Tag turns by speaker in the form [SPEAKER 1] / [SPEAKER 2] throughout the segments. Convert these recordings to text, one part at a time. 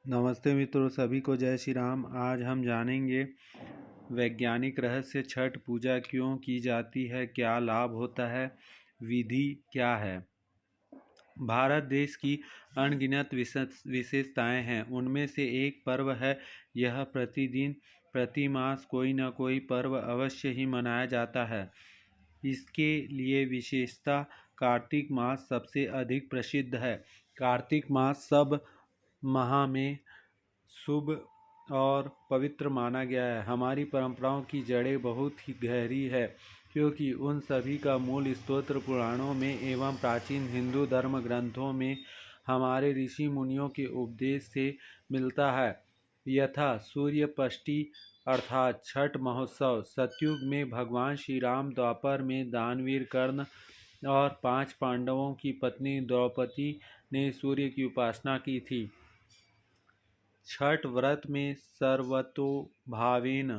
[SPEAKER 1] नमस्ते मित्रों, सभी को जय श्री राम। आज हम जानेंगे वैज्ञानिक रहस्य छठ पूजा क्यों की जाती है, क्या लाभ होता है, विधि क्या है। भारत देश की अनगिनत विशेषताएं हैं। उनमें से एक पर्व है। यह प्रतिदिन प्रति मास कोई न कोई पर्व अवश्य ही मनाया जाता है। इसके लिए विशेषता कार्तिक मास सबसे अधिक प्रसिद्ध है। कार्तिक मास सब माह में शुभ और पवित्र माना गया है। हमारी परंपराओं की जड़ें बहुत ही गहरी है, क्योंकि उन सभी का मूल स्तोत्र पुराणों में एवं प्राचीन हिंदू धर्म ग्रंथों में हमारे ऋषि मुनियों के उपदेश से मिलता है। यथा सूर्यपष्टि अर्थात छठ महोत्सव। सतयुग में भगवान श्री राम, द्वापर में दानवीर कर्ण और 5 पांडवों की पत्नी द्रौपदी ने सूर्य की उपासना की थी। छठ व्रत में सर्वतोभावेन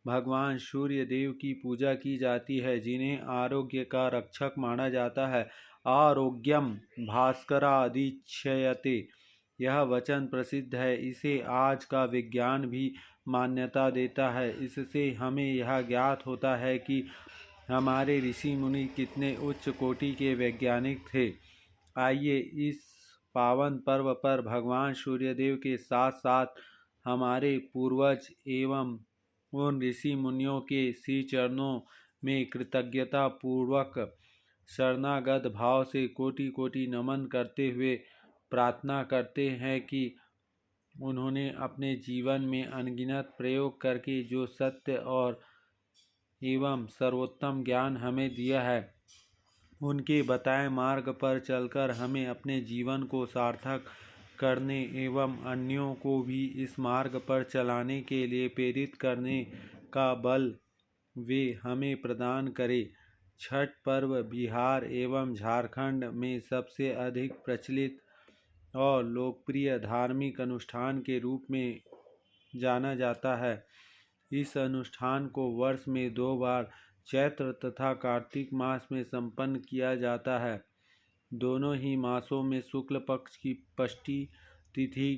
[SPEAKER 1] भगवान सूर्य देव की पूजा की जाती है, जिन्हें आरोग्य का रक्षक माना जाता है। आरोग्यम भास्करादिच्छयते, यह वचन प्रसिद्ध है। इसे आज का विज्ञान भी मान्यता देता है। इससे हमें यह ज्ञात होता है कि हमारे ऋषि मुनि कितने उच्च कोटि के वैज्ञानिक थे। आइए इस पावन पर्व पर भगवान सूर्यदेव के साथ साथ हमारे पूर्वज एवं उन ऋषि मुनियों के श्री चरणों में कृतज्ञता पूर्वक शरणागत भाव से कोटि कोटि नमन करते हुए प्रार्थना करते हैं कि उन्होंने अपने जीवन में अनगिनत प्रयोग करके जो सत्य और एवं सर्वोत्तम ज्ञान हमें दिया है, उनके बताए मार्ग पर चलकर हमें अपने जीवन को सार्थक करने एवं अन्यों को भी इस मार्ग पर चलाने के लिए प्रेरित करने का बल वे हमें प्रदान करें। छठ पर्व बिहार एवं झारखंड में सबसे अधिक प्रचलित और लोकप्रिय धार्मिक अनुष्ठान के रूप में जाना जाता है। इस अनुष्ठान को वर्ष में 2 बार चैत्र तथा कार्तिक मास में संपन्न किया जाता है। दोनों ही मासों में शुक्ल पक्ष की षष्ठी तिथि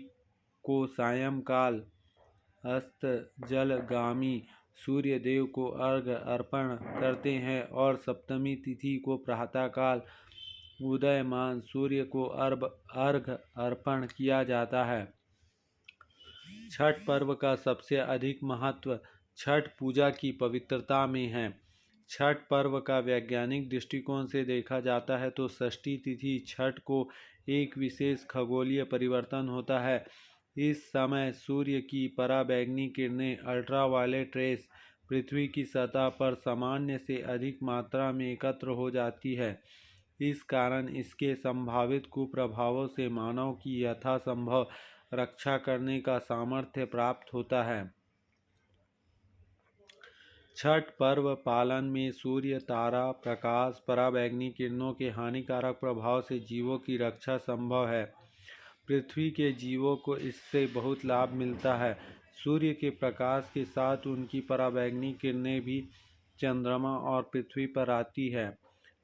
[SPEAKER 1] को सायंकाल अस्तजलगामी सूर्य देव को अर्घ्य अर्पण करते हैं और सप्तमी तिथि को प्रातःकाल उदयमान सूर्य को अर्घ्य अर्पण किया जाता है। छठ पर्व का सबसे अधिक महत्व छठ पूजा की पवित्रता में है। छठ पर्व का वैज्ञानिक दृष्टिकोण से देखा जाता है तो षष्ठी तिथि छठ को एक विशेष खगोलीय परिवर्तन होता है। इस समय सूर्य की पराबैंगनी किरणें अल्ट्रावायलेट रेस पृथ्वी की सतह पर सामान्य से अधिक मात्रा में एकत्र हो जाती है। इस कारण इसके संभावित कुप्रभावों से मानव की यथासंभव रक्षा करने का सामर्थ्य प्राप्त होता है। छठ पर्व पालन में सूर्य, तारा प्रकाश, पराबैंगनी किरणों के हानिकारक प्रभाव से जीवों की रक्षा संभव है। पृथ्वी के जीवों को इससे बहुत लाभ मिलता है। सूर्य के प्रकाश के साथ उनकी पराबैंगनी किरणें भी चंद्रमा और पृथ्वी पर आती है।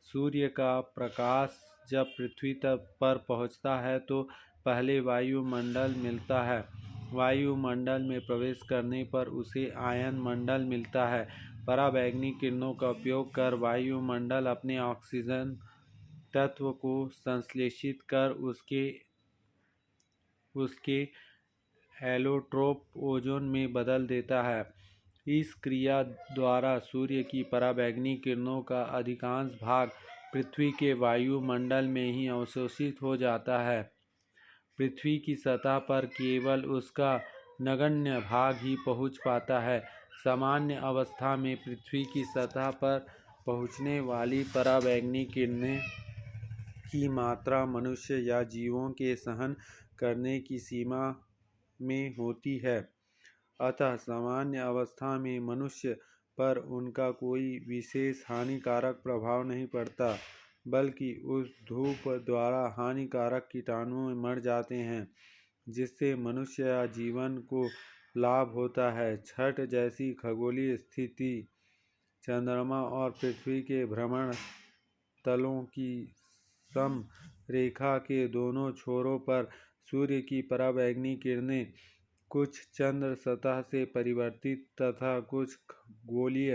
[SPEAKER 1] सूर्य का प्रकाश जब पृथ्वी तक पर पहुंचता है तो पहले वायुमंडल मिलता है। वायुमंडल में प्रवेश करने पर उसे आयन मंडल मिलता है। पराबैंगनी किरणों का उपयोग कर वायुमंडल अपने ऑक्सीजन तत्व को संश्लेषित कर उसके एलोट्रोप ओजोन में बदल देता है। इस क्रिया द्वारा सूर्य की पराबैंगनी किरणों का अधिकांश भाग पृथ्वी के वायुमंडल में ही अवशोषित हो जाता है। पृथ्वी की सतह पर केवल उसका नगण्य भाग ही पहुंच पाता है। सामान्य अवस्था में पृथ्वी की सतह पर पहुंचने वाली पराबैंगनी किरणें की मात्रा मनुष्य या जीवों के सहन करने की सीमा में होती है। अतः सामान्य अवस्था में मनुष्य पर उनका कोई विशेष हानिकारक प्रभाव नहीं पड़ता, बल्कि उस धूप द्वारा हानिकारक कीटाणु मर जाते हैं, जिससे मनुष्य या जीवन को लाभ होता है। छठ जैसी खगोलीय स्थिति चंद्रमा और पृथ्वी के भ्रमण तलों की सम रेखा के दोनों छोरों पर सूर्य की पराबैंगनी किरणें कुछ चंद्र सतह से परिवर्तित तथा कुछ गोलीय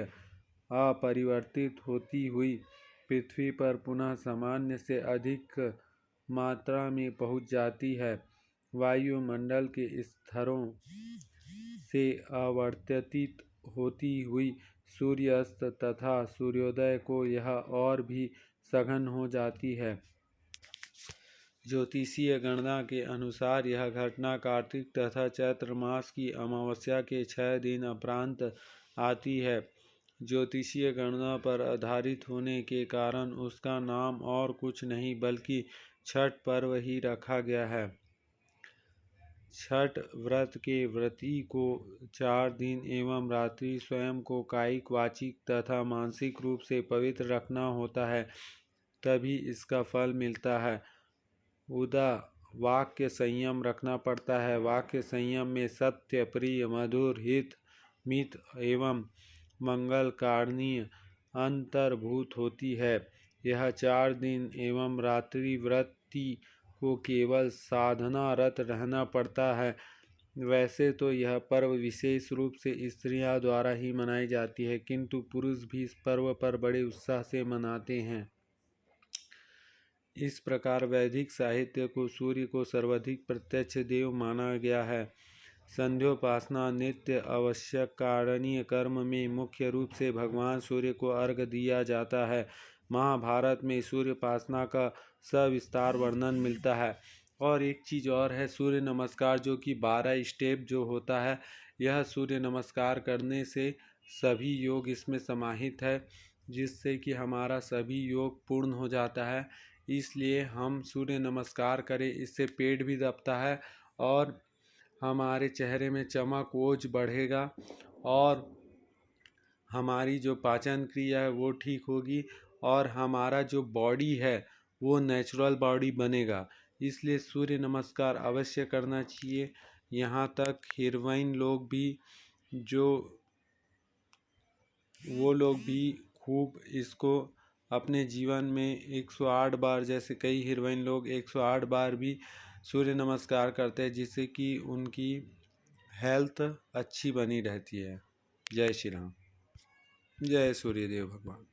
[SPEAKER 1] अपरिवर्तित होती हुई पृथ्वी पर पुनः सामान्य से अधिक मात्रा में पहुंच जाती है। वायुमंडल के स्तरों से आवर्तित होती हुई सूर्यास्त तथा सूर्योदय को यह और भी सघन हो जाती है। ज्योतिषीय गणना के अनुसार यह घटना कार्तिक तथा चैत्र मास की अमावस्या के 6 दिन उपरांत आती है। ज्योतिषीय गणना पर आधारित होने के कारण उसका नाम और कुछ नहीं बल्कि छठ पर्व ही रखा गया है। छठ व्रत के व्रती को 4 दिन एवं रात्रि स्वयं को कायिक, वाचिक तथा मानसिक रूप से पवित्र रखना होता है, तभी इसका फल मिलता है। उदा वाक्य संयम रखना पड़ता है। वाक्य संयम में सत्य, प्रिय, मधुर, हित, मित एवं मंगल कारणीय अंतर्भूत होती है। यह 4 दिन एवं रात्रि व्रती को केवल साधनारत रहना पड़ता है। वैसे तो यह पर्व विशेष रूप से स्त्रियों द्वारा ही मनाई जाती है, किंतु पुरुष भी इस पर्व पर बड़े उत्साह से मनाते हैं। इस प्रकार वैदिक साहित्य को सूर्य को सर्वाधिक प्रत्यक्ष देव माना गया है। संध्योपासना नित्य आवश्यक कारणीय कर्म में मुख्य रूप से भगवान सूर्य को अर्घ दिया जाता है। महाभारत में सूर्योपासना का सविस्तार वर्णन मिलता है। और एक चीज़ और है, सूर्य नमस्कार जो कि 12 स्टेप जो होता है, यह सूर्य नमस्कार करने से सभी योग इसमें समाहित है, जिससे कि हमारा सभी योग पूर्ण हो जाता है। इसलिए हम सूर्य नमस्कार करें, इससे पेट भी दबता है और हमारे चेहरे में चमक ओज बढ़ेगा और हमारी जो पाचन क्रिया है वो ठीक होगी और हमारा जो बॉडी है वो नेचुरल बॉडी बनेगा। इसलिए सूर्य नमस्कार अवश्य करना चाहिए। यहाँ तक हीरोइन लोग भी वो लोग भी खूब इसको अपने जीवन में 108 बार, जैसे कई हीरोइन लोग 108 बार भी सूर्य नमस्कार करते हैं, जिससे कि उनकी हेल्थ अच्छी बनी रहती है। जय श्री राम। जय सूर्यदेव भगवान।